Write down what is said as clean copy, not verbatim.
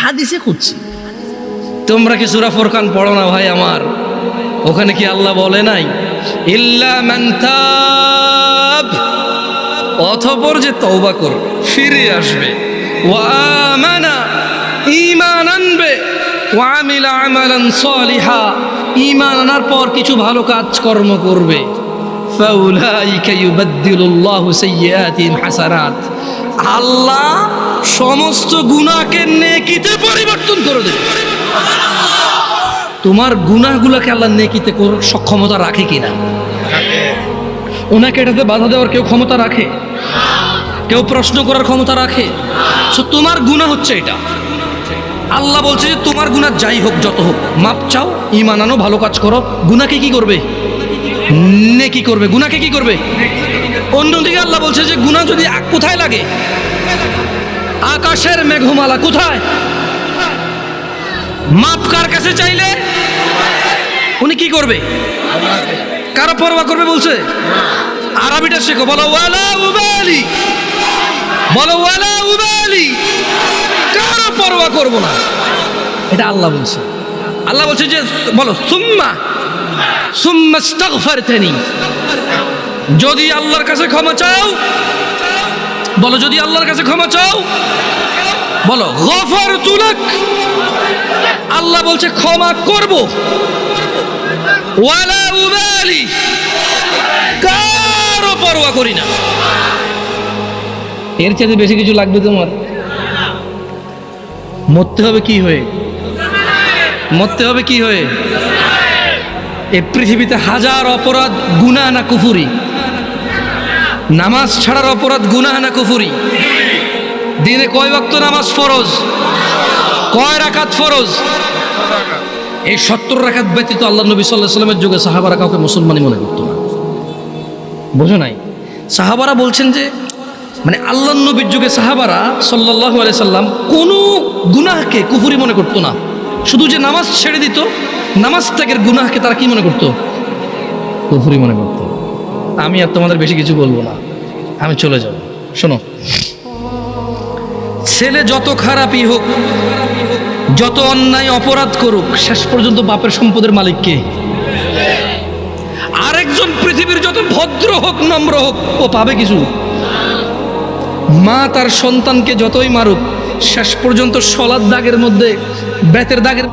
হাদিসে খুঁজছি। তোমরা কি সূরা ফুরকান পড়ো না ভাই আমার? ওখানে কি আল্লাহ বলে নাই ইল্লা মান তাব, অতঃপর যে তওবা করবে, ফিরে আসবে, ওয়া আমানা, ঈমান আনবে, ওয়া আমিলা আমালান সালিহা, ঈমান আনার পর কিছু ভালো কাজ কর্ম করবে, ফাউলাইকা ইউবাদদিলুল্লাহু সাইয়্যাতিহিম হাসানাত, আল্লাহ সমস্ত গুনাহকে নেকিতে পরিবর্তন করে দেবে। তোমার গুনাহগুলোকে আল্লাহ নেকিতে করার সক্ষমতা রাখে কিনা? ওনাকে এটাতে বাধা দেওয়ার কেউ ক্ষমতা রাখে? কেউ প্রশ্ন করার ক্ষমতা রাখে? তোমার গুনাহ হচ্ছে এটা, আল্লাহ বলছে যে তোমার গুনাহ যাই হোক, যত হোক, মাপ চাও, ঈমান আনো, ভালো কাজ করো, গুনাহকে কি করবে? নেকি করবে। গুনাহকে কি করবে? অন্যদিকে আল্লাহ বলছে যে গুনাহ যদি কোথায় লাগে? আকাশের মেঘমালা কোথায়? মাপ কার কাছে চাইলে উনি কি করবে? কারো পরোয়া করবে বলছে? আরবিটা শেখো, বলো ওয়ালা উবালি, বলো ওয়ালা উবালি, কারো পরোয়া করব না, এটা আল্লাহ বলছে। আল্লাহ বলছে যে বলো সুম্মা সুম্মা আস্তাগফারতানি, যদি আল্লাহর কাছে ক্ষমা চাও, বলো যদি আল্লাহর কাছে ক্ষমা চাও, বলো গফারতু লাক, আল্লাহ বলছে ক্ষমা করব, ওয়ালা উবালি, কারো পরোয়া করি না। এর চেয়ে বেশি কিছু লাগবে তোমার? মরতে হবে কি হয়ে? মরতে হবে কি হয়ে? এই পৃথিবীতে হাজার অপরাধ, গুনাহ না কুফরি? নামাজ ছাড়ার অপরাধ গুনাহ না কুফরি? দিনে কয় ওয়াক্ত নামাজ ফরজ? কয় রাকাত ফরজ? এই 70 রাকাত ব্যতীত আল্লাহ নবী সাল্লাল্লাহু আলাইহি ওয়াসাল্লামের যুগে সাহাবারা কাউকে মুসলমানই মনে করতো না। বোঝো নাই? সাহাবারা বলছেন যে মানে আল্লাহ নবীর যুগে সাহাবারা সাল্লাল্লাহু আলাইহি সাল্লাম কোনো গুনাহকে কুফরি মনে করতো না, শুধু যে নামাজ ছেড়ে দিত, নামাজ ত্যাগের গুনাহকে তারা কি মনে করতো? কুফরি মনে করতো। আমি আর তোমাদের বেশি কিছু বলবো না, আমি চলে যাব। শোনো, ছেলে যত খারাপই হোক, যত অন্যায় অপরাধ করুক, শেষ পর্যন্ত বাপের সম্পদের মালিক কে? আরেকজন পৃথিবীর যত ভদ্র হোক, নম্র হোক, ও পাবে কিছু? মা তার সন্তানকে যতই মারুক, শেষ পর্যন্ত সলাদ দাগের মধ্যে, বেতের দাগের